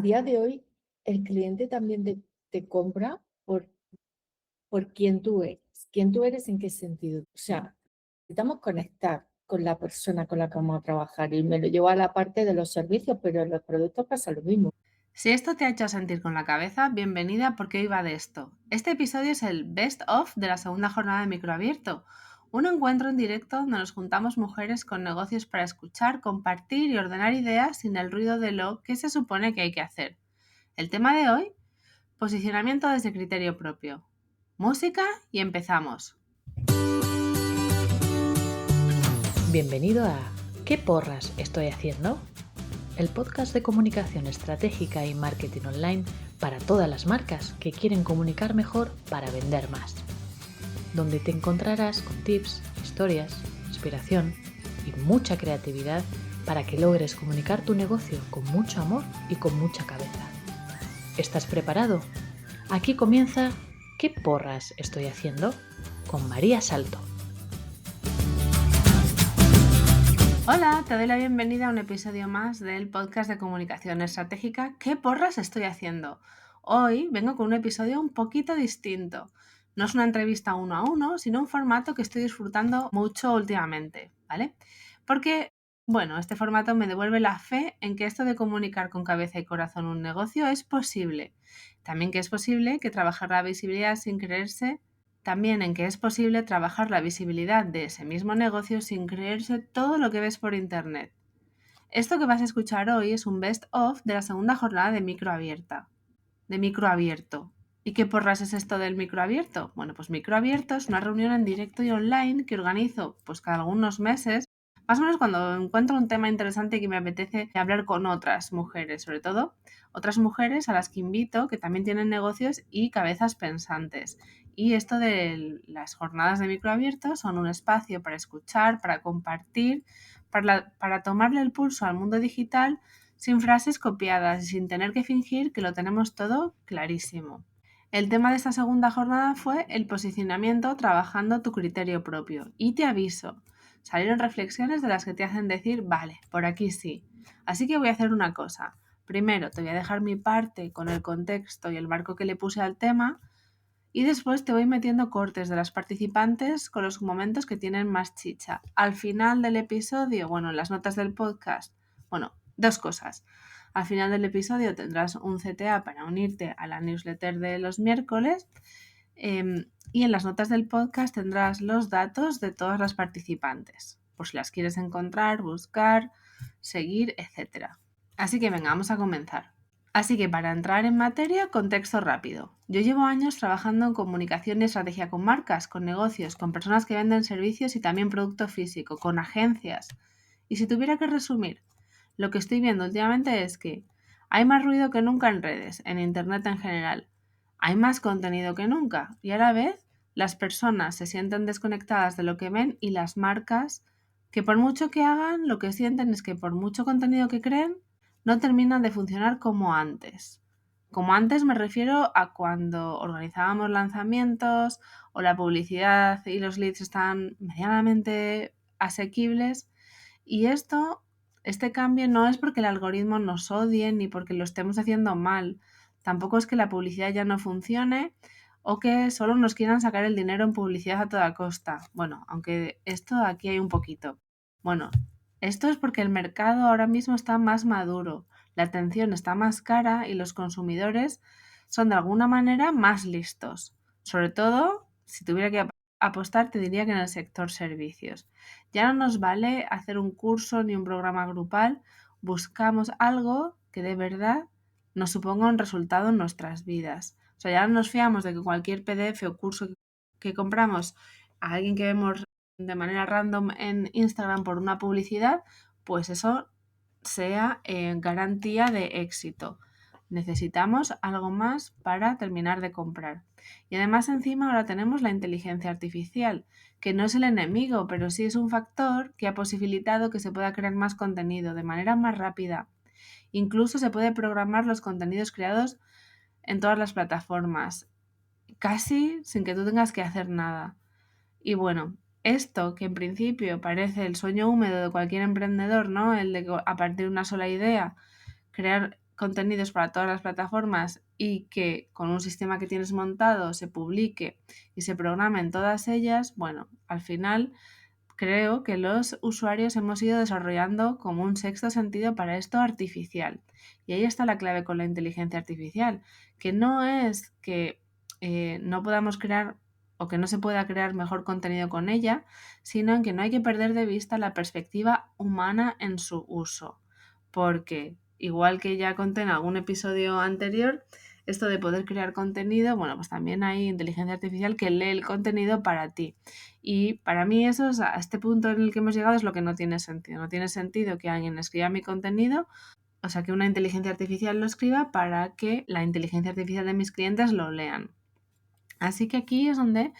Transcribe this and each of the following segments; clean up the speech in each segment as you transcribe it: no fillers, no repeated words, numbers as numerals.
día de hoy el cliente también te compra por quién tú eres, en qué sentido. O sea, necesitamos conectar con la persona con la que vamos a trabajar y me lo llevo a la parte de los servicios, pero en los productos pasa lo mismo. Si esto te ha hecho sentir con la cabeza, bienvenida porque hoy va de esto. Este episodio es el Best of de la segunda jornada de Microabierto, un encuentro en directo donde nos juntamos mujeres con negocios para escuchar, compartir y ordenar ideas sin el ruido de lo que se supone que hay que hacer. El tema de hoy, posicionamiento desde criterio propio. Música y empezamos. Bienvenido a ¿Qué porras estoy haciendo? El podcast de comunicación estratégica y marketing online para todas las marcas que quieren comunicar mejor para vender más. Donde te encontrarás con tips, historias, inspiración y mucha creatividad para que logres comunicar tu negocio con mucho amor y con mucha cabeza. ¿Estás preparado? Aquí comienza ¿Qué porras estoy haciendo? Con María Salto. Hola, te doy la bienvenida a un episodio más del podcast de comunicación estratégica ¿Qué porras estoy haciendo? Hoy vengo con un episodio un poquito distinto. No es una entrevista uno a uno, sino un formato que estoy disfrutando mucho últimamente, ¿vale? Porque, bueno, este formato me devuelve la fe en que esto de comunicar con cabeza y corazón un negocio es posible. También que es posible que trabajar la visibilidad sin creerse también en que es posible trabajar la visibilidad de ese mismo negocio sin creerse todo lo que ves por internet. Esto que vas a escuchar hoy es un best of de la segunda jornada de microabierto. ¿Y qué porras es esto del microabierto? Bueno, pues microabierto es una reunión en directo y online que organizo pues cada algunos meses, más o menos cuando encuentro un tema interesante que me apetece hablar con otras mujeres, sobre todo otras mujeres a las que invito que también tienen negocios y cabezas pensantes. Y esto de las jornadas de microabierto son un espacio para escuchar, para compartir, para tomarle el pulso al mundo digital sin frases copiadas y sin tener que fingir que lo tenemos todo clarísimo. El tema de esta segunda jornada fue el posicionamiento trabajando tu criterio propio. Y te aviso, salieron reflexiones de las que te hacen decir, vale, por aquí sí. Así que voy a hacer una cosa. Primero te voy a dejar mi parte con el contexto y el marco que le puse al tema y después te voy metiendo cortes de las participantes con los momentos que tienen más chicha. Al final del episodio, bueno, en las notas del podcast, bueno, dos cosas. Al final del episodio tendrás un CTA para unirte a la newsletter de los miércoles y en las notas del podcast tendrás los datos de todas las participantes, por si las quieres encontrar, buscar, seguir, etc. Así que venga, vamos a comenzar. Así que para entrar en materia, contexto rápido. Yo llevo años trabajando en comunicación y estrategia con marcas, con negocios, con personas que venden servicios y también producto físico, con agencias. Y si tuviera que resumir, lo que estoy viendo últimamente es que hay más ruido que nunca en redes, en Internet en general. Hay más contenido que nunca y a la vez las personas se sienten desconectadas de lo que ven y las marcas que por mucho que hagan, lo que sienten es que por mucho contenido que creen, no terminan de funcionar como antes. Como antes me refiero a cuando organizábamos lanzamientos o la publicidad y los leads están medianamente asequibles y este cambio no es porque el algoritmo nos odie ni porque lo estemos haciendo mal. Tampoco es que la publicidad ya no funcione o que solo nos quieran sacar el dinero en publicidad a toda costa. Bueno, aunque esto aquí hay un poquito. Bueno, esto es porque el mercado ahora mismo está más maduro, la atención está más cara y los consumidores son de alguna manera más listos. Sobre todo, si tuviera que apostar, te diría que en el sector servicios. Ya no nos vale hacer un curso ni un programa grupal, buscamos algo que de verdad nos suponga un resultado en nuestras vidas. O sea, ya no nos fiamos de que cualquier PDF o curso que compramos a alguien que vemos de manera random en Instagram por una publicidad, pues eso sea garantía de éxito. Necesitamos algo más para terminar de comprar. Y además encima ahora tenemos la inteligencia artificial, que no es el enemigo, pero sí es un factor que ha posibilitado que se pueda crear más contenido de manera más rápida. Incluso se puede programar los contenidos creados en todas las plataformas, casi sin que tú tengas que hacer nada. Y bueno, esto que en principio parece el sueño húmedo de cualquier emprendedor, ¿no? El de que a partir de una sola idea crear contenidos para todas las plataformas y que con un sistema que tienes montado se publique y se programe en todas ellas, bueno, al final creo que los usuarios hemos ido desarrollando como un sexto sentido para esto artificial. Y ahí está la clave con la inteligencia artificial, que no es que no podamos crear o que no se pueda crear mejor contenido con ella, sino en que no hay que perder de vista la perspectiva humana en su uso. Porque, igual que ya conté en algún episodio anterior, esto de poder crear contenido, bueno, pues también hay inteligencia artificial que lee el contenido para ti. Y para mí eso, a este punto en el que hemos llegado, es lo que no tiene sentido. No tiene sentido que alguien escriba mi contenido, o sea, que una inteligencia artificial lo escriba para que la inteligencia artificial de mis clientes lo lean. Así que aquí es donde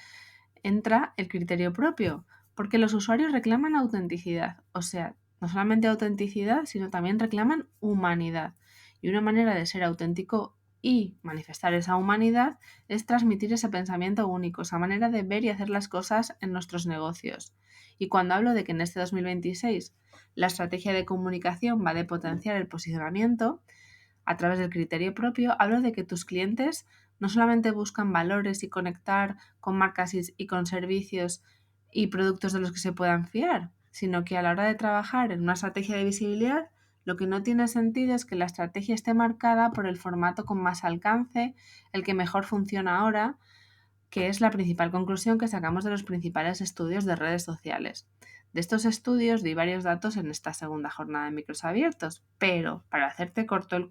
entra el criterio propio, porque los usuarios reclaman autenticidad, o sea, no solamente autenticidad, sino también reclaman humanidad. Y una manera de ser auténtico y manifestar esa humanidad es transmitir ese pensamiento único, esa manera de ver y hacer las cosas en nuestros negocios. Y cuando hablo de que en este 2026 la estrategia de comunicación va de potenciar el posicionamiento a través del criterio propio, hablo de que tus clientes no solamente buscan valores y conectar con marcas y con servicios y productos de los que se puedan fiar, sino que a la hora de trabajar en una estrategia de visibilidad, lo que no tiene sentido es que la estrategia esté marcada por el formato con más alcance, el que mejor funciona ahora, que es la principal conclusión que sacamos de los principales estudios de redes sociales. De estos estudios di varios datos en esta segunda jornada de micros abiertos, pero para hacerte corto el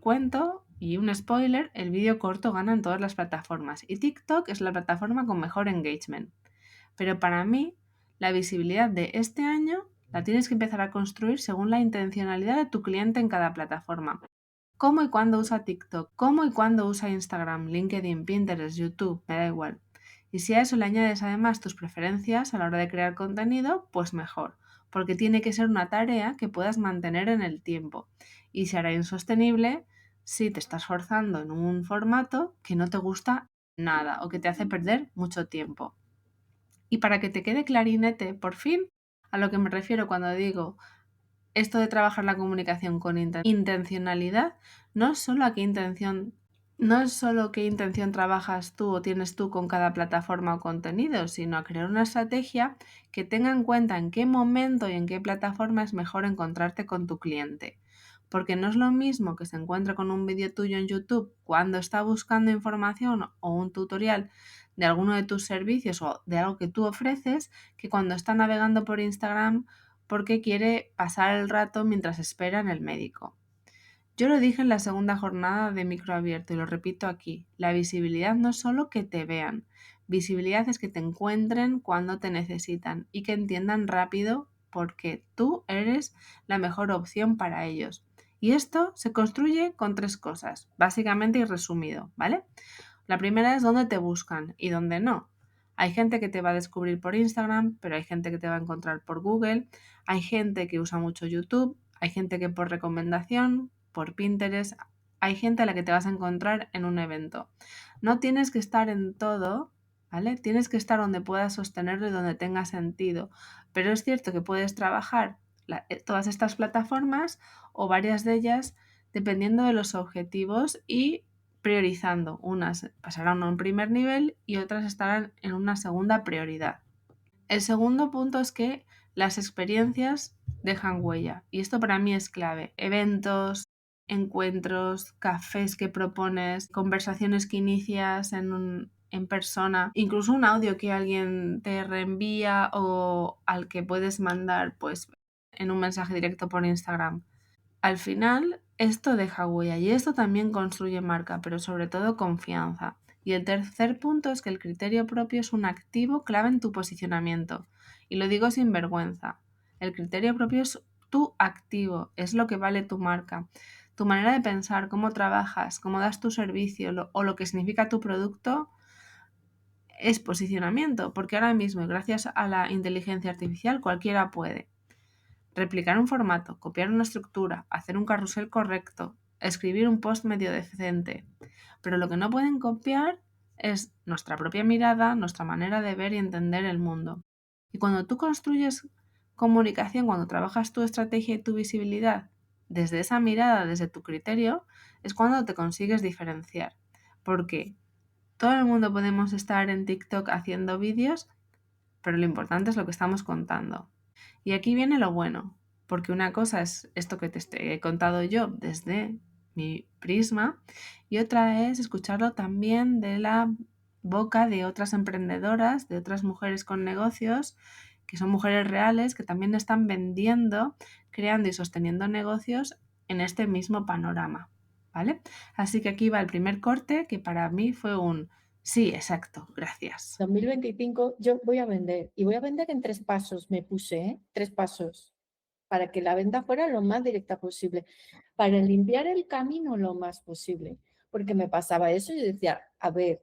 cuento y un spoiler, el vídeo corto gana en todas las plataformas y TikTok es la plataforma con mejor engagement. Pero para mí, la visibilidad de este año la tienes que empezar a construir según la intencionalidad de tu cliente en cada plataforma. ¿Cómo y cuándo usa TikTok? ¿Cómo y cuándo usa Instagram, LinkedIn, Pinterest, YouTube? Me da igual. Y si a eso le añades además tus preferencias a la hora de crear contenido, pues mejor, porque tiene que ser una tarea que puedas mantener en el tiempo. Y se hará insostenible si te estás forzando en un formato que no te gusta nada o que te hace perder mucho tiempo. Y para que te quede clarinete, por fin, a lo que me refiero cuando digo esto de trabajar la comunicación con intencionalidad, no es solo qué intención trabajas tú o tienes tú con cada plataforma o contenido, sino a crear una estrategia que tenga en cuenta en qué momento y en qué plataforma es mejor encontrarte con tu cliente. Porque no es lo mismo que se encuentre con un vídeo tuyo en YouTube cuando está buscando información o un tutorial de alguno de tus servicios o de algo que tú ofreces, que cuando está navegando por Instagram porque quiere pasar el rato mientras espera en el médico. Yo lo dije en la segunda jornada de microabierto y lo repito aquí, la visibilidad no es solo que te vean, visibilidad es que te encuentren cuando te necesitan y que entiendan rápido porque tú eres la mejor opción para ellos. Y esto se construye con 3 cosas, básicamente y resumido, ¿vale? La primera es dónde te buscan y dónde no. Hay gente que te va a descubrir por Instagram, pero hay gente que te va a encontrar por Google, hay gente que usa mucho YouTube, hay gente que por recomendación, por Pinterest, hay gente a la que te vas a encontrar en un evento. No tienes que estar en todo, ¿vale? Tienes que estar donde puedas sostenerlo y donde tenga sentido. Pero es cierto que puedes trabajar todas estas plataformas o varias de ellas dependiendo de los objetivos y priorizando. Unas pasarán a un primer nivel y otras estarán en una segunda prioridad. El segundo punto es que las experiencias dejan huella y esto para mí es clave. Eventos, encuentros, cafés que propones, conversaciones que inicias en persona, incluso un audio que alguien te reenvía o al que puedes mandar pues en un mensaje directo por Instagram. Al final, esto deja huella y esto también construye marca, pero sobre todo confianza. Y el tercer punto es que el criterio propio es un activo clave en tu posicionamiento. Y lo digo sin vergüenza. El criterio propio es tu activo, es lo que vale tu marca. Tu manera de pensar, cómo trabajas, cómo das tu servicio o lo que significa tu producto es posicionamiento, porque ahora mismo, y gracias a la inteligencia artificial, cualquiera puede replicar un formato, copiar una estructura, hacer un carrusel correcto, escribir un post medio decente. Pero lo que no pueden copiar es nuestra propia mirada, nuestra manera de ver y entender el mundo. Y cuando tú construyes comunicación, cuando trabajas tu estrategia y tu visibilidad desde esa mirada, desde tu criterio, es cuando te consigues diferenciar. Porque todo el mundo podemos estar en TikTok haciendo vídeos, pero lo importante es lo que estamos contando. Y aquí viene lo bueno, porque una cosa es esto que he contado yo desde mi prisma y otra es escucharlo también de la boca de otras emprendedoras, de otras mujeres con negocios, que son mujeres reales, que también están vendiendo, creando y sosteniendo negocios en este mismo panorama, ¿vale? Así que aquí va el primer corte, que para mí fue un sí, exacto, gracias. 2025 yo voy a vender y voy a vender en 3 pasos, me puse, 3 pasos, para que la venta fuera lo más directa posible, para limpiar el camino lo más posible, porque me pasaba eso y yo decía, a ver,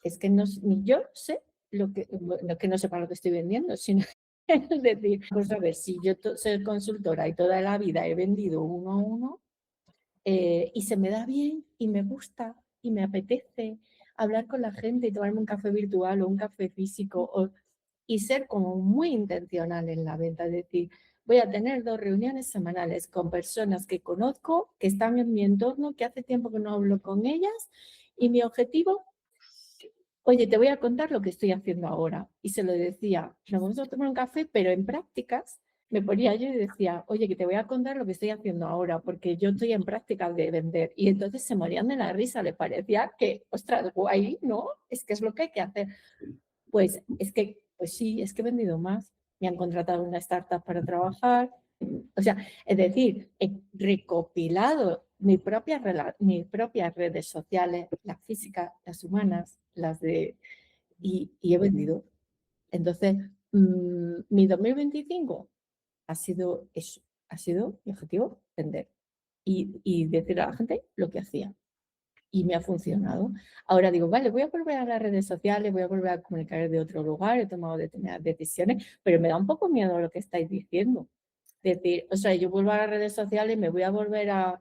es que no, ni yo sé no que no sepa lo que estoy vendiendo, sino es decir, pues a ver, si yo soy consultora y toda la vida he vendido uno a uno, y se me da bien y me gusta y me apetece hablar con la gente y tomarme un café virtual o un café físico y ser como muy intencional en la venta, es decir, voy a tener 2 reuniones semanales con personas que conozco, que están en mi entorno, que hace tiempo que no hablo con ellas y mi objetivo, oye, te voy a contar lo que estoy haciendo ahora. Y se lo decía, nos vamos a tomar un café, pero en prácticas me ponía yo y decía, oye, que te voy a contar lo que estoy haciendo ahora, porque yo estoy en prácticas de vender. Y entonces se morían de la risa, les parecía que, ostras, guay, ¿no? Es que es lo que hay que hacer. Pues es que, pues sí, es que he vendido más. Me han contratado una startup para trabajar. O sea, es decir, he recopilado mis propias redes sociales, las físicas, las humanas, y he vendido. Entonces, mi 2025 ha sido eso, ha sido mi objetivo, vender y decir a la gente lo que hacía. Y me ha funcionado. Ahora digo, vale, voy a volver a las redes sociales, voy a volver a comunicar de otro lugar, he tomado determinadas decisiones, pero me da un poco miedo lo que estáis diciendo. Decir, o sea, yo vuelvo a las redes sociales y me voy a volver a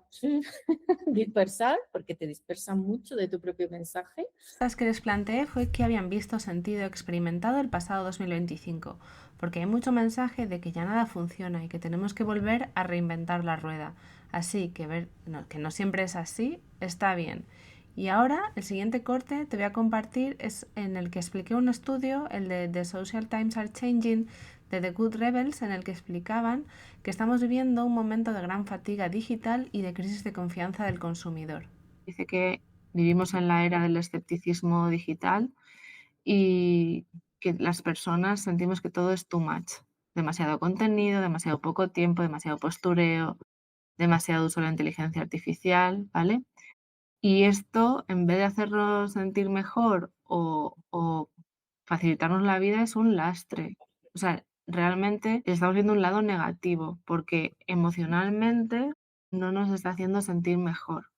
dispersar, porque te dispersan mucho de tu propio mensaje. Las que les planteé fue que habían visto, sentido, experimentado el pasado 2025, porque hay mucho mensaje de que ya nada funciona y que tenemos que volver a reinventar la rueda. Así que ver que no siempre es así, está bien. Y ahora el siguiente corte te voy a compartir es en el que expliqué un estudio, el de The Social Times Are Changing, de The Good Rebels, en el que explicaban que estamos viviendo un momento de gran fatiga digital y de crisis de confianza del consumidor. Dice que vivimos en la era del escepticismo digital y que las personas sentimos que todo es too much. Demasiado contenido, demasiado poco tiempo, demasiado postureo, demasiado uso de la inteligencia artificial, ¿vale? Y esto, en vez de hacernos sentir mejor o facilitarnos la vida, es un lastre. O sea, realmente estamos viendo un lado negativo porque emocionalmente no nos está haciendo sentir mejor.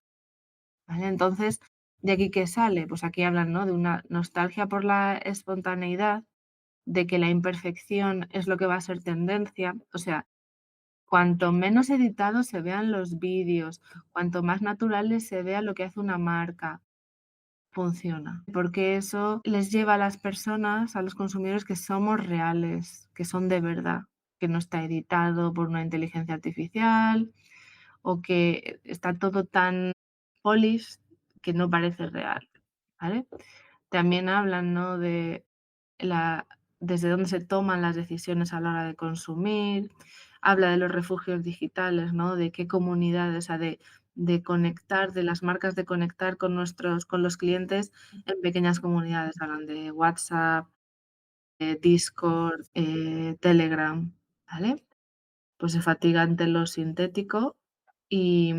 ¿Vale? Entonces, ¿de aquí qué sale? Pues aquí hablan, ¿no?, de una nostalgia por la espontaneidad, de que la imperfección es lo que va a ser tendencia. O sea, cuanto menos editados se vean los vídeos, cuanto más naturales se vea lo que hace una marca, funciona. Porque eso les lleva a las personas, a los consumidores, que somos reales, que son de verdad, que no está editado por una inteligencia artificial o que está todo tan polished que no parece real, ¿vale? También hablan, ¿no?, de la desde dónde se toman las decisiones a la hora de consumir, habla de los refugios digitales, ¿no?, de qué comunidades, o sea, de conectar, de las marcas de conectar con los clientes en pequeñas comunidades. Hablan de WhatsApp, Discord, Telegram, ¿vale? Pues se fatiga ante lo sintético y,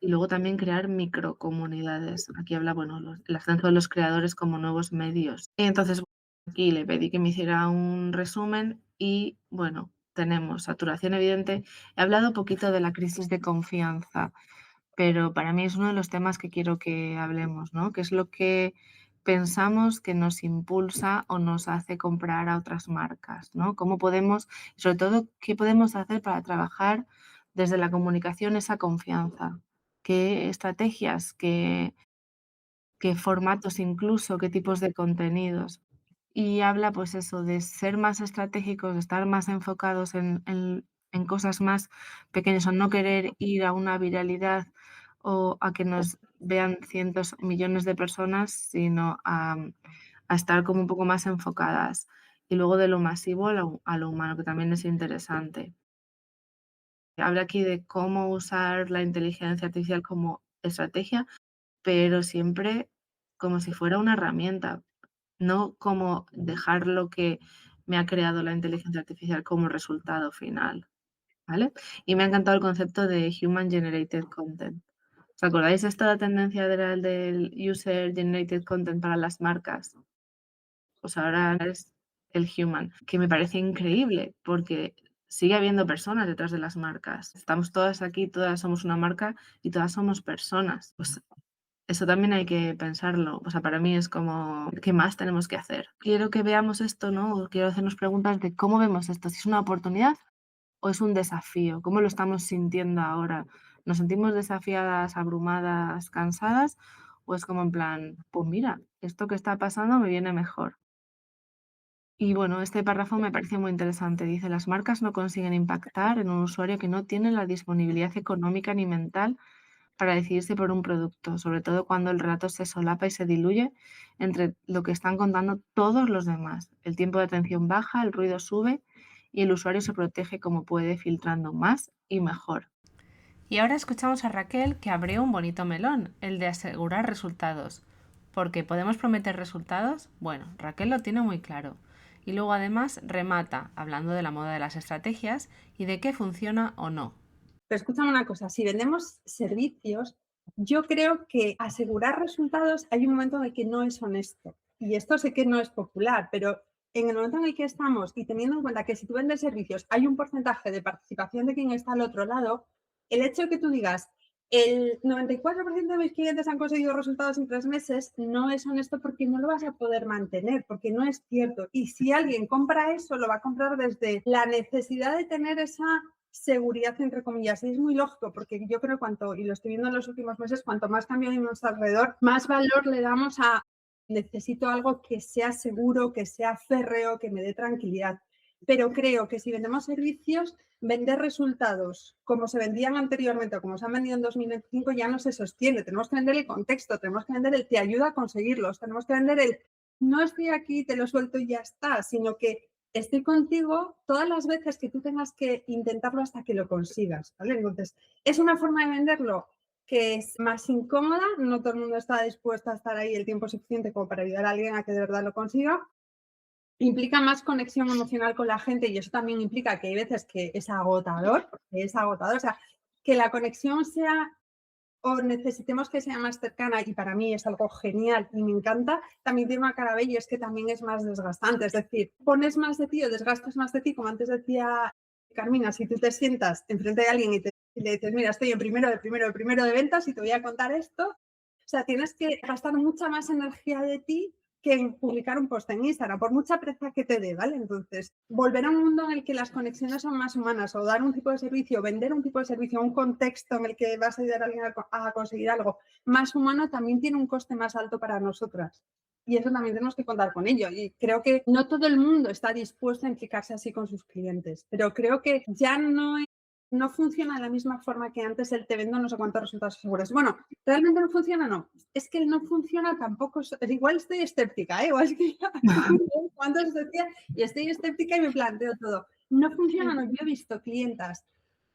y luego también crear microcomunidades. Aquí habla, bueno, el ascenso de los creadores como nuevos medios. Y entonces, aquí le pedí que me hiciera un resumen y, bueno, tenemos saturación evidente. He hablado un poquito de la crisis de confianza, pero para mí es uno de los temas que quiero que hablemos, ¿no? ¿Qué es lo que pensamos que nos impulsa o nos hace comprar a otras marcas, ¿no? ¿Cómo podemos, y sobre todo, qué podemos hacer para trabajar desde la comunicación esa confianza? ¿Qué estrategias, qué formatos incluso, qué tipos de contenidos? Y habla, pues eso, de ser más estratégicos, de estar más enfocados en en cosas más pequeñas, o no querer ir a una viralidad o a que nos vean cientos, millones de personas, sino a estar como un poco más enfocadas. Y luego de lo masivo a lo humano, que también es interesante. Habla aquí de cómo usar la inteligencia artificial como estrategia, pero siempre como si fuera una herramienta, no como dejar lo que me ha creado la inteligencia artificial como resultado final, ¿vale? Y me ha encantado el concepto de Human Generated Content. ¿Os acordáis de esta tendencia del User Generated Content para las marcas? Pues ahora es el human, que me parece increíble porque sigue habiendo personas detrás de las marcas. Estamos todas aquí, todas somos una marca y todas somos personas. Pues eso también hay que pensarlo. O sea, para mí es como, ¿qué más tenemos que hacer? Quiero que veamos esto, ¿no? Quiero hacernos preguntas de cómo vemos esto, si es una oportunidad o es un desafío, cómo lo estamos sintiendo ahora. ¿Nos sentimos desafiadas, abrumadas, cansadas? ¿O es como en plan, pues mira, esto que está pasando me viene mejor? Y bueno, este párrafo me parece muy interesante. Dice, las marcas no consiguen impactar en un usuario que no tiene la disponibilidad económica ni mental para decidirse por un producto, sobre todo cuando el relato se solapa y se diluye entre lo que están contando todos los demás. El tiempo de atención baja, el ruido sube y el usuario se protege como puede, filtrando más y mejor. Y ahora escuchamos a Raquel que abrió un bonito melón, el de asegurar resultados. ¿Porque podemos prometer resultados? Bueno, Raquel lo tiene muy claro. Y luego además remata, hablando de la moda de las estrategias y de qué funciona o no. Pero escúchame una cosa, si vendemos servicios, yo creo que asegurar resultados hay un momento en el que no es honesto. Y esto sé que no es popular, pero en el momento en el que estamos y teniendo en cuenta que si tú vendes servicios hay un porcentaje de participación de quien está al otro lado, el hecho de que tú digas el 94% de mis clientes han conseguido resultados en 3 meses no es honesto porque no lo vas a poder mantener, porque no es cierto. Y si alguien compra eso, lo va a comprar desde la necesidad de tener esa seguridad, entre comillas. Y es muy lógico, porque yo creo y lo estoy viendo en los últimos meses, cuanto más cambio hay a nuestro alrededor, más valor le damos a necesito algo que sea seguro, que sea férreo, que me dé tranquilidad. Pero creo que si vendemos servicios, vender resultados como se vendían anteriormente o como se han vendido en 2025 ya no se sostiene. Tenemos que vender el contexto, tenemos que vender el te ayuda a conseguirlos, tenemos que vender el no estoy aquí, te lo suelto y ya está, sino que estoy contigo todas las veces que tú tengas que intentarlo hasta que lo consigas, ¿vale? Entonces, es una forma de venderlo que es más incómoda, no todo el mundo está dispuesto a estar ahí el tiempo suficiente como para ayudar a alguien a que de verdad lo consiga. Implica más conexión emocional con la gente y eso también implica que hay veces que es agotador, o sea, que la conexión sea o necesitemos que sea más cercana y para mí es algo genial y me encanta, también tiene una cara bella y es que también es más desgastante, es decir, pones más de ti o desgastas más de ti, como antes decía Carmina, si tú te sientas enfrente de alguien y le dices, mira, estoy en primero de ventas y te voy a contar esto, o sea, tienes que gastar mucha más energía de ti que en publicar un post en Instagram, por mucha pereza que te dé, ¿vale? Entonces, volver a un mundo en el que las conexiones son más humanas o dar un tipo de servicio, vender un tipo de servicio, un contexto en el que vas a ayudar a alguien a conseguir algo más humano, también tiene un coste más alto para nosotras. Y eso también tenemos que contar con ello. Y creo que no todo el mundo está dispuesto a implicarse así con sus clientes, pero creo que ya no funciona de la misma forma que antes el te vendo no sé cuántos resultados seguros. Bueno, ¿realmente no funciona? No. Es que el no funciona tampoco. Igual estoy escéptica, ¿eh? Igual es que cuántos decía y estoy escéptica y me planteo todo. No funciona, no. Yo he visto clientas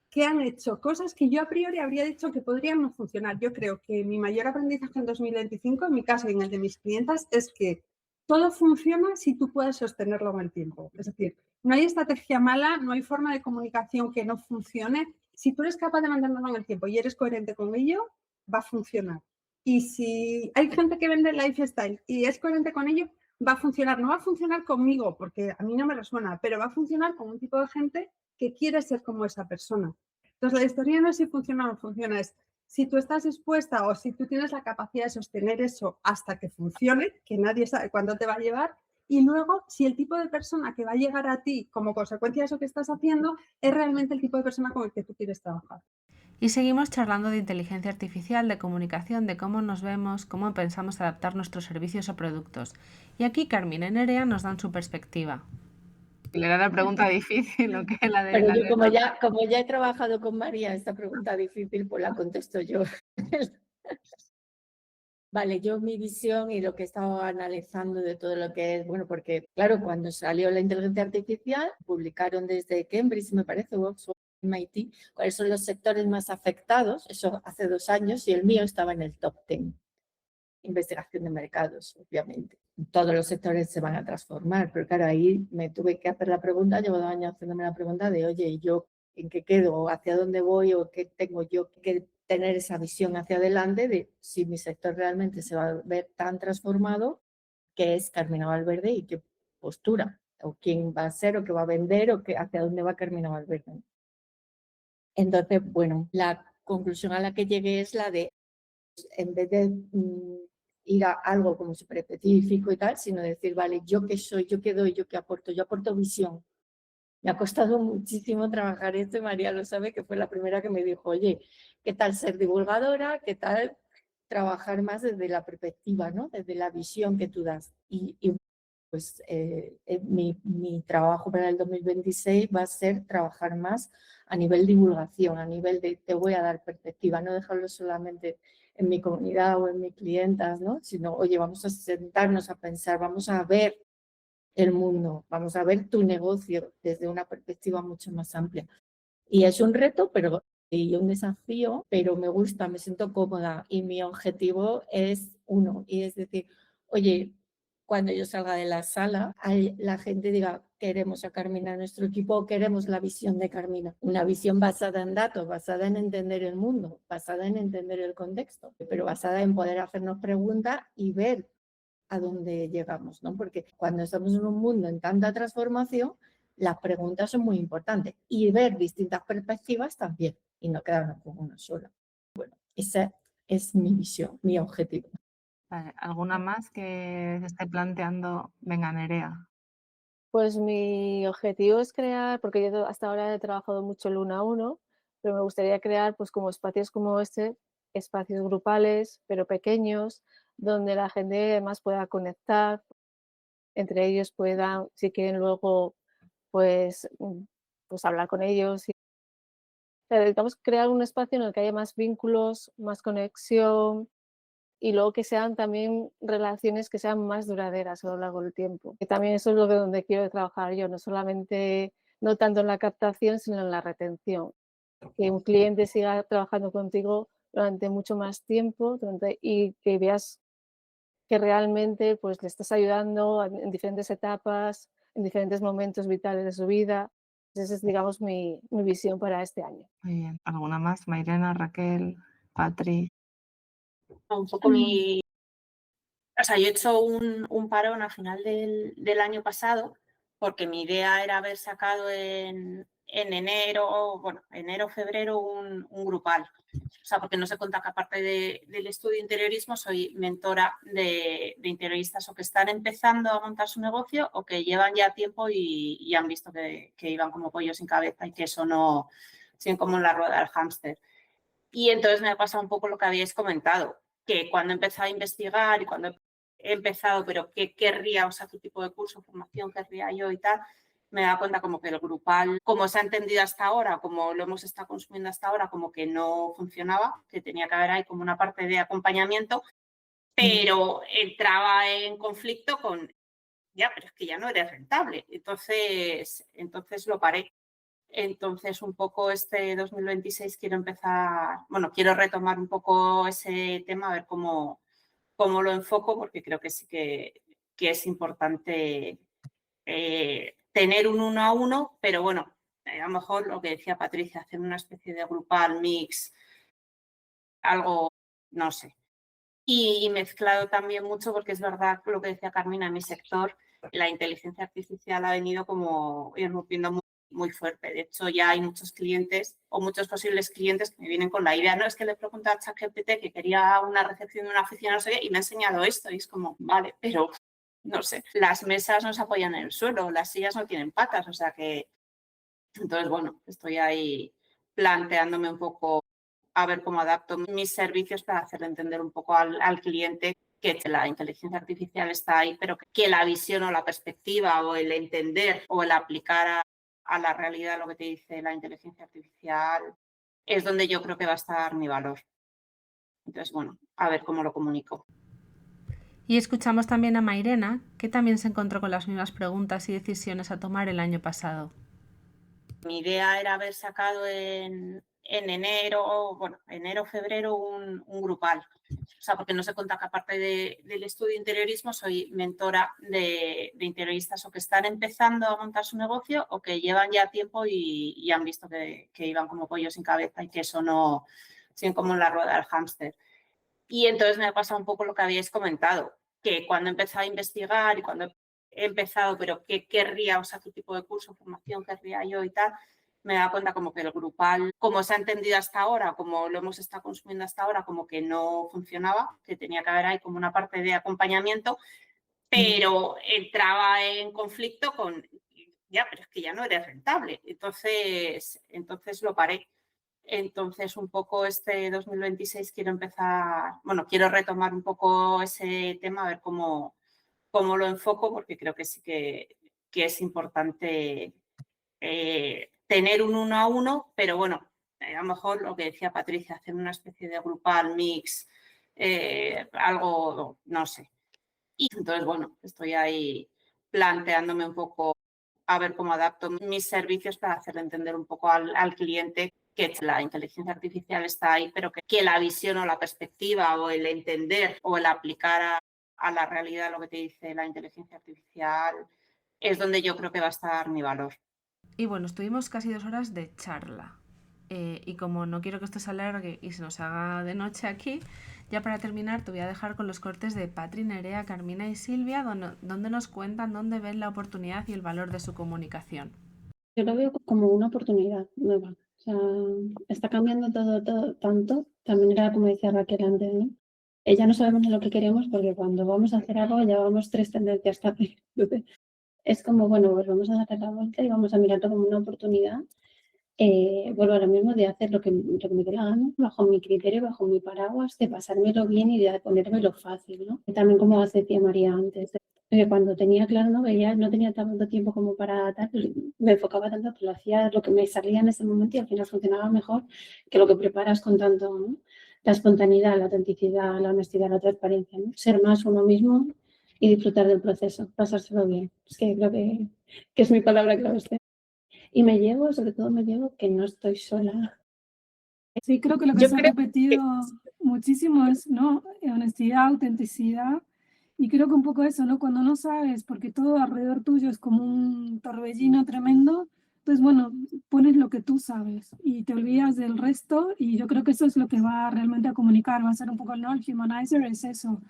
que han hecho cosas que yo a priori habría dicho que podrían no funcionar. Yo creo que mi mayor aprendizaje en 2025, en mi caso y en el de mis clientas, es que todo funciona si tú puedes sostenerlo en el tiempo. Es decir, no hay estrategia mala, no hay forma de comunicación que no funcione. Si tú eres capaz de mantenerlo en el tiempo y eres coherente con ello, va a funcionar. Y si hay gente que vende lifestyle y es coherente con ello, va a funcionar. No va a funcionar conmigo, porque a mí no me resuena, pero va a funcionar con un tipo de gente que quiere ser como esa persona. Entonces, la historia no es si funciona o no funciona, es si tú estás dispuesta o si tú tienes la capacidad de sostener eso hasta que funcione, que nadie sabe cuándo te va a llevar, y luego si el tipo de persona que va a llegar a ti como consecuencia de eso que estás haciendo es realmente el tipo de persona con el que tú quieres trabajar. Y seguimos charlando de inteligencia artificial, de comunicación, de cómo nos vemos, cómo pensamos adaptar nuestros servicios o productos. Y aquí Carmina y Nerea nos dan su perspectiva. Era la pregunta difícil, ¿o qué? La de Pero la yo de como ya he trabajado con María esta pregunta difícil, pues la contesto yo. Vale, yo mi visión y lo que he estado analizando de todo lo que es, bueno, porque claro, cuando salió la inteligencia artificial, publicaron desde Cambridge, me parece, o Oxford, MIT, cuáles son los sectores más afectados, eso hace 2 años, y el mío estaba en el top 10. Investigación de mercados, obviamente. Todos los sectores se van a transformar, pero claro, ahí me tuve que hacer la pregunta, llevo 2 años haciéndome la pregunta de, oye, ¿yo en qué quedo? ¿O hacia dónde voy? ¿O qué tengo yo que tener esa visión hacia adelante de si mi sector realmente se va a ver tan transformado, qué es Carmina Valverde y qué postura? ¿O quién va a ser? ¿O qué va a vender? ¿O qué, hacia dónde va Carmina Valverde? Entonces, bueno, la conclusión a la que llegué es la de en vez de ir a algo como súper específico y tal, sino decir, vale, yo qué soy, yo qué doy, yo aporto visión. Me ha costado muchísimo trabajar esto y María lo sabe, que fue la primera que me dijo, oye, ¿qué tal ser divulgadora? ¿Qué tal trabajar más desde la perspectiva, ¿no? Desde la visión que tú das? Y pues mi trabajo para el 2026 va a ser trabajar más a nivel divulgación, a nivel de te voy a dar perspectiva, no dejarlo solamente en mi comunidad o en mis clientas, ¿no? Sino, oye, vamos a sentarnos a pensar, vamos a ver el mundo, vamos a ver tu negocio desde una perspectiva mucho más amplia. Y es un reto, pero y un desafío, pero me gusta, me siento cómoda y mi objetivo es uno, y es decir, oye, cuando yo salga de la sala, la gente diga, queremos a Carmina en nuestro equipo, queremos la visión de Carmina. Una visión basada en datos, basada en entender el mundo, basada en entender el contexto, pero basada en poder hacernos preguntas y ver a dónde llegamos, ¿no? Porque cuando estamos en un mundo en tanta transformación, las preguntas son muy importantes y ver distintas perspectivas también y no quedarnos con una sola. Bueno, esa es mi visión, mi objetivo. Vale, ¿alguna más que se esté planteando? Venga, Nerea. Pues mi objetivo es crear, porque yo hasta ahora he trabajado mucho el 1 a 1, pero me gustaría crear pues como espacios como este, espacios grupales, pero pequeños, donde la gente además pueda conectar, entre ellos puedan, si quieren luego, pues, pues hablar con ellos. Necesitamos crear un espacio en el que haya más vínculos, más conexión, y luego que sean también relaciones que sean más duraderas a lo largo del tiempo. Que también eso es lo de donde quiero trabajar yo, no solamente, no tanto en la captación, sino en la retención. Que un cliente siga trabajando contigo durante mucho más tiempo y que veas que realmente pues, le estás ayudando en diferentes etapas, en diferentes momentos vitales de su vida. Esa es, digamos, mi visión para este año. Muy bien. ¿Alguna más? Mairena, Raquel, Patri. Un poco o sea, yo he hecho un parón a final del año pasado porque mi idea era haber sacado en enero, bueno, enero, febrero, un grupal. O sea, porque no se cuenta que aparte del estudio de interiorismo soy mentora de interioristas o que están empezando a montar su negocio o que llevan ya tiempo y han visto que iban como pollos sin cabeza y que eso no, siguen como en la rueda del hámster. Y entonces me ha pasado un poco lo que habíais comentado, que cuando he empezado a investigar y cuando he empezado, pero qué querría, o sea, qué tipo de curso, formación querría yo y tal, me he dado cuenta como que el grupal, como se ha entendido hasta ahora, como lo hemos estado consumiendo hasta ahora, como que no funcionaba, que tenía que haber ahí como una parte de acompañamiento, pero entraba en conflicto con, ya, pero es que ya no eres rentable. Entonces lo paré. Entonces, un poco este 2026 quiero empezar, bueno, quiero retomar un poco ese tema, a ver cómo lo enfoco, porque creo que sí que es importante tener un 1 a 1, pero bueno, a lo mejor lo que decía Patricia, hacer una especie de grupal, mix, algo, no sé. Y mezclado también mucho, porque es verdad lo que decía Carmina, en mi sector, la inteligencia artificial ha venido como irrumpiendo muy fuerte. De hecho, ya hay muchos clientes o muchos posibles clientes que me vienen con la idea, no, es que le pregunté a ChatGPT que quería una recepción de una oficina, no sé qué, y me ha enseñado esto. Y es como, vale, pero no sé, las mesas no se apoyan en el suelo, las sillas no tienen patas, o sea que... Entonces, bueno, estoy ahí planteándome un poco a ver cómo adapto mis servicios para hacerle entender un poco al cliente que la inteligencia artificial está ahí, pero que la visión o la perspectiva o el entender o el aplicar a la realidad lo que te dice la inteligencia artificial es donde yo creo que va a estar mi valor. Entonces, bueno, a ver cómo lo comunico. Y escuchamos también a Mairena, que también se encontró con las mismas preguntas y decisiones a tomar el año pasado. Mi idea era haber sacado en enero, febrero, un grupal. O sea, porque no se cuenta que aparte del estudio de interiorismo soy mentora de interioristas o que están empezando a montar su negocio o que llevan ya tiempo y han visto que iban como pollos sin cabeza y que eso no, siguen como en la rueda del hámster. Y entonces me ha pasado un poco lo que habíais comentado, que cuando he empezado a investigar y cuando he empezado, pero qué querría, o sea, qué tipo de curso, formación querría yo y tal, me he dado cuenta como que el grupal, como se ha entendido hasta ahora, como lo hemos estado consumiendo hasta ahora, como que no funcionaba, que tenía que haber ahí como una parte de acompañamiento, pero entraba en conflicto con, ya, pero es que ya no eres rentable. Entonces lo paré. Entonces, un poco este 2026 quiero empezar, bueno, quiero retomar un poco ese tema, a ver cómo lo enfoco, porque creo que sí que es importante tener un 1-a-1, pero bueno, a lo mejor lo que decía Patricia, hacer una especie de grupal mix, algo, no sé. Y entonces, bueno, estoy ahí planteándome un poco a ver cómo adapto mis servicios para hacerle entender un poco al cliente que la inteligencia artificial está ahí, pero que la visión o la perspectiva o el entender o el aplicar a la realidad lo que te dice la inteligencia artificial es donde yo creo que va a estar mi valor. Y bueno, estuvimos casi 2 horas de charla. Y como no quiero que esto se alargue y se nos haga de noche aquí, ya para terminar te voy a dejar con los cortes de Patri, Nerea, Carmina y Silvia, donde nos cuentan dónde ven la oportunidad y el valor de su comunicación. Yo lo veo como una oportunidad nueva. O sea, está cambiando todo tanto. También era como decía Raquel antes, ¿no? Ya no sabemos ni lo que queremos porque cuando vamos a hacer algo ya vamos 3 tendencias tarde. Entonces, es como, bueno, pues vamos a darle la vuelta y vamos a mirarlo como una oportunidad. Vuelvo a lo mismo de hacer lo que me dé la gana, bajo mi criterio, bajo mi paraguas, de pasármelo bien y de ponérmelo fácil, ¿no? También como decía María antes, cuando tenía claro, no veía, no tenía tanto tiempo como para tal, pues me enfocaba tanto, pues lo hacía lo que me salía en ese momento y al final funcionaba mejor que lo que preparas con tanto, ¿no? La espontaneidad, la autenticidad, la honestidad, la transparencia, ¿no? Ser más uno mismo y disfrutar del proceso, pasárselo bien. Es que creo que es mi palabra clave. Y me llevo, sobre todo me llevo que no estoy sola. Sí, creo que lo que Yo se ha creo repetido muchísimo es, ¿no? Honestidad, autenticidad. Y creo que un poco eso, ¿no? Cuando no sabes, porque todo alrededor tuyo es como un torbellino tremendo, pues bueno, pones lo que tú sabes y te olvidas del resto y yo creo que eso es lo que va realmente a comunicar, va a ser un poco, ¿no? El humanizer es eso.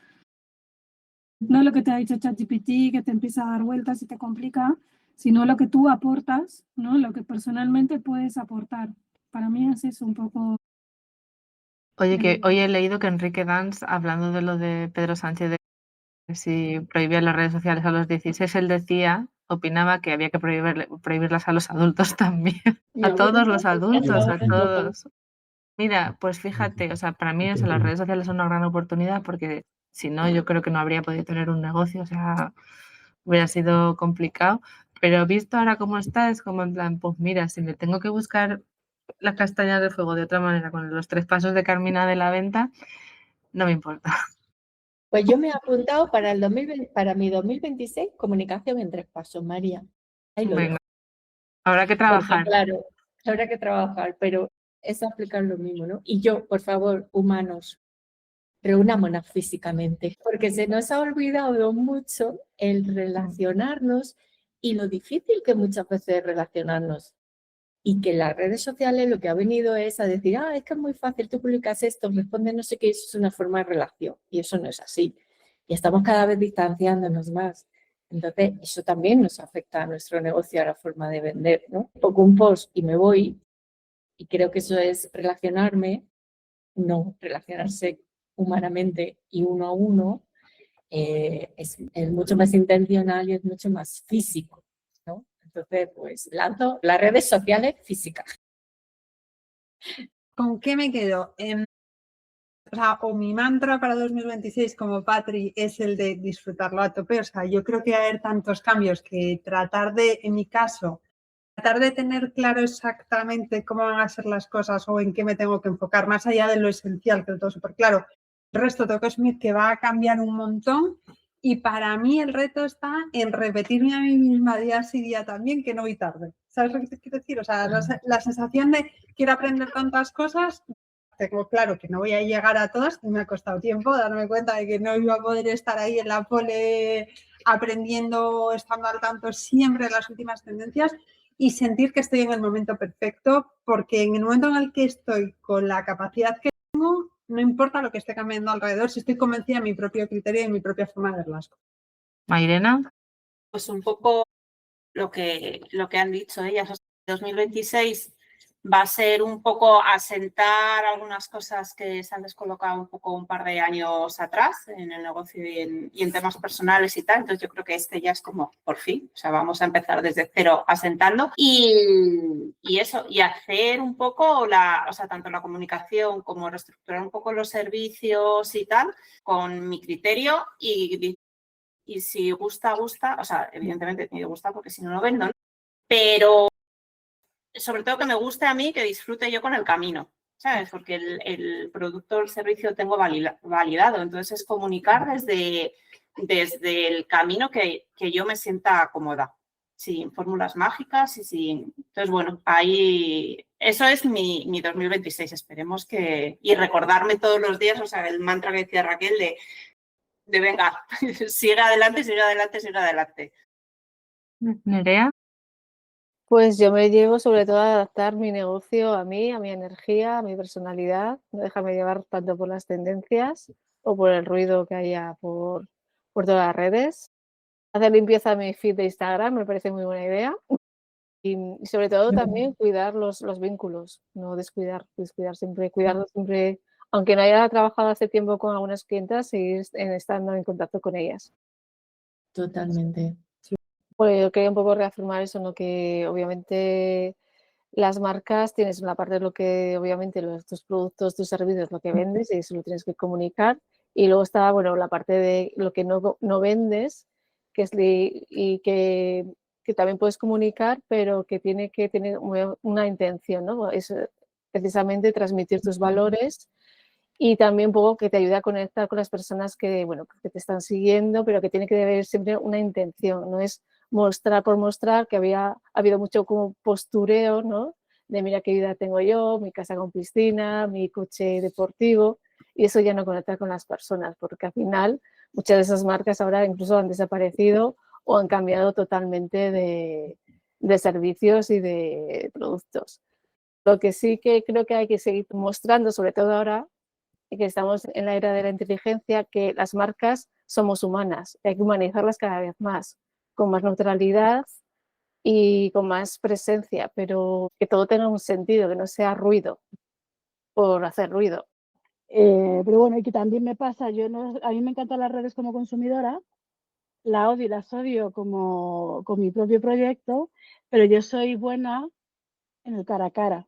No lo que te ha dicho ChatGPT, que te empieza a dar vueltas y te complica, sino lo que tú aportas, ¿no? Lo que personalmente puedes aportar. Para mí es eso un poco. Oye, que hoy he leído que Enrique Dans, hablando de lo de Pedro Sánchez, de si prohibía las redes sociales a los 16, él decía, opinaba que había que prohibirlas a los adultos también. A todos los adultos, a todos. Mira, pues fíjate, o sea, para mí eso, las redes sociales son una gran oportunidad porque si no, yo creo que no habría podido tener un negocio, o sea, hubiera sido complicado. Pero visto ahora cómo está, es como en plan, pues mira, si me tengo que buscar las castañas del fuego de otra manera con los 3 pasos de Carmina de la Venta, no me importa. Pues yo me he apuntado para el 2020, para mi 2026, comunicación en 3 pasos, María. Ahí lo Venga, dejo. habrá que Porque, trabajar. claro, habrá que trabajar, pero es aplicar lo mismo, ¿no? Y yo, por favor, humanos, reunámonos físicamente, porque se nos ha olvidado mucho el relacionarnos y lo difícil que muchas veces es relacionarnos. Y que las redes sociales lo que ha venido es a decir, es que es muy fácil, tú publicas esto, responde no sé qué, eso es una forma de relación. Y eso no es así. Y estamos cada vez distanciándonos más. Entonces, eso también nos afecta a nuestro negocio, a la forma de vender, ¿no? Pongo un post y me voy, y creo que eso es relacionarme, no relacionarse humanamente y uno a uno, es mucho más intencional y es mucho más físico, ¿no? Entonces, pues lanzo las redes sociales físicas. ¿Con qué me quedo? o sea, o mi mantra para 2026 como Patri es el de disfrutarlo a tope. O sea, yo creo que va a haber tantos cambios que tratar de, en mi caso, tratar de tener claro exactamente cómo van a ser las cosas o en qué me tengo que enfocar, más allá de lo esencial, que lo tengo súper claro. El resto tengo que asumir que va a cambiar un montón y para mí el reto está en repetirme a mí misma día sí día también que no voy tarde. ¿Sabes lo que te quiero decir? O sea, la sensación de quiero aprender tantas cosas, tengo claro que no voy a llegar a todas y me ha costado tiempo darme cuenta de que no iba a poder estar ahí en la pole aprendiendo, estando al tanto siempre de las últimas tendencias y sentir que estoy en el momento perfecto, porque en el momento en el que estoy con la capacidad que tengo, no importa lo que esté cambiando alrededor, si estoy convencida de mi propio criterio y mi propia forma de ver las cosas. Mairena. Pues un poco lo que han dicho ellas. O sea, 2026 va a ser un poco asentar algunas cosas que se han descolocado un poco un par de años atrás en el negocio y en temas personales y tal. Entonces yo creo que este ya es como por fin, o sea, vamos a empezar desde cero asentando y eso, y hacer un poco o sea, tanto la comunicación como reestructurar un poco los servicios y tal con mi criterio y si gusta, gusta, o sea, evidentemente tiene que gustar porque si no, no vendo, ¿no? Pero sobre todo que me guste a mí, que disfrute yo con el camino, ¿sabes? Porque el producto o el servicio lo tengo validado, entonces es comunicar desde el camino que yo me sienta cómoda, sin fórmulas mágicas y sin... Entonces, bueno, ahí... Eso es mi 2026, esperemos que... Y recordarme todos los días, o sea, el mantra que decía Raquel de venga, sigue adelante, sigue adelante, sigue adelante. Nerea. Pues yo me llevo sobre todo a adaptar mi negocio a mí, a mi energía, a mi personalidad, no dejarme llevar tanto por las tendencias o por el ruido que haya por todas las redes. Hacer limpieza a mi feed de Instagram me parece muy buena idea. Y sobre todo también cuidar los vínculos, no descuidar siempre, cuidarlos siempre, aunque no haya trabajado hace tiempo con algunas clientas, seguir estando en contacto con ellas. Totalmente. Pues yo quería un poco reafirmar eso, ¿no? Que obviamente las marcas tienes una parte de lo que, obviamente, tus productos, tus servicios, lo que vendes y eso lo tienes que comunicar. Y luego está, bueno, la parte de lo que no vendes, que es y que también puedes comunicar, pero que tiene que tener una intención, ¿no? Es precisamente transmitir tus valores y también un poco que te ayude a conectar con las personas que, bueno, que te están siguiendo, pero que tiene que haber siempre una intención, no es mostrar por mostrar, que ha habido mucho como postureo, ¿no? De mira qué vida tengo yo, mi casa con piscina, mi coche deportivo, y eso ya no conecta con las personas, porque al final muchas de esas marcas ahora incluso han desaparecido o han cambiado totalmente de servicios y de productos. Lo que sí que creo que hay que seguir mostrando, sobre todo ahora, que estamos en la era de la inteligencia, que las marcas somos humanas, hay que humanizarlas cada vez más, con más neutralidad y con más presencia, pero que todo tenga un sentido, que no sea ruido por hacer ruido. Pero bueno, y que también me pasa, a mí me encantan las redes como consumidora, la odio y las odio como con mi propio proyecto, pero yo soy buena en el cara a cara.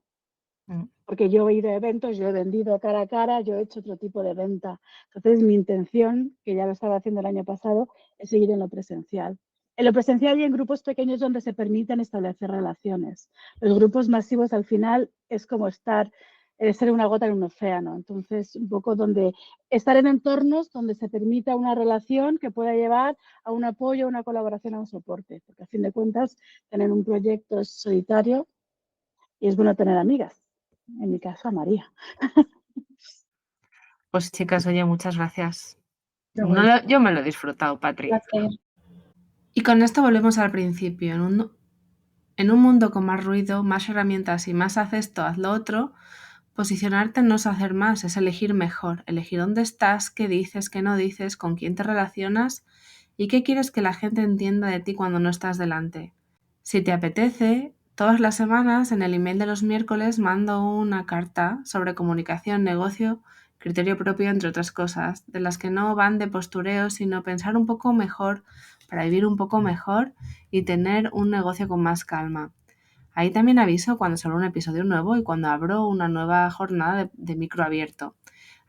Porque yo he ido a eventos, yo he vendido cara a cara, yo he hecho otro tipo de venta. Entonces, mi intención, que ya lo estaba haciendo el año pasado, es seguir en lo presencial. En lo presencial y en grupos pequeños donde se permiten establecer relaciones. Los grupos masivos, al final, es como ser una gota en un océano. Entonces, un poco donde estar en entornos donde se permita una relación que pueda llevar a un apoyo, a una colaboración, a un soporte. Porque, a fin de cuentas, tener un proyecto es solitario y es bueno tener amigas. En mi caso, a María. Pues chicas, oye, muchas gracias. Bueno. Yo me lo he disfrutado, Patri. Gracias. Y con esto volvemos al principio. En un mundo con más ruido, más herramientas y más haz esto, haz lo otro, posicionarte no es hacer más, es elegir mejor. Elegir dónde estás, qué dices, qué no dices, con quién te relacionas y qué quieres que la gente entienda de ti cuando no estás delante. Si te apetece, todas las semanas en el email de los miércoles mando una carta sobre comunicación, negocio, criterio propio, entre otras cosas, de las que no van de postureo, sino pensar un poco mejor para vivir un poco mejor y tener un negocio con más calma. Ahí también aviso cuando sale un episodio nuevo y cuando abro una nueva jornada de micro abierto.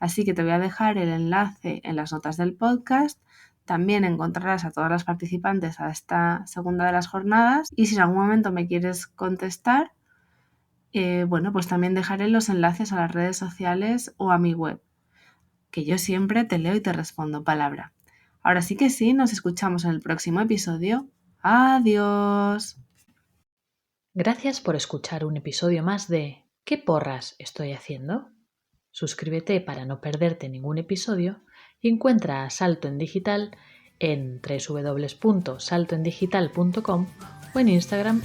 Así que te voy a dejar el enlace en las notas del podcast. También encontrarás a todas las participantes a esta segunda de las jornadas y si en algún momento me quieres contestar, bueno, pues también dejaré los enlaces a las redes sociales o a mi web, que yo siempre te leo y te respondo palabra. Ahora sí que sí, nos escuchamos en el próximo episodio. ¡Adiós! Gracias por escuchar un episodio más de ¿Qué porras estoy haciendo? Suscríbete para no perderte ningún episodio y encuentra a Salto en Digital en www.saltoendigital.com o en Instagram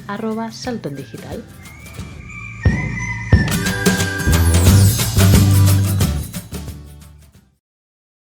@saltoendigital.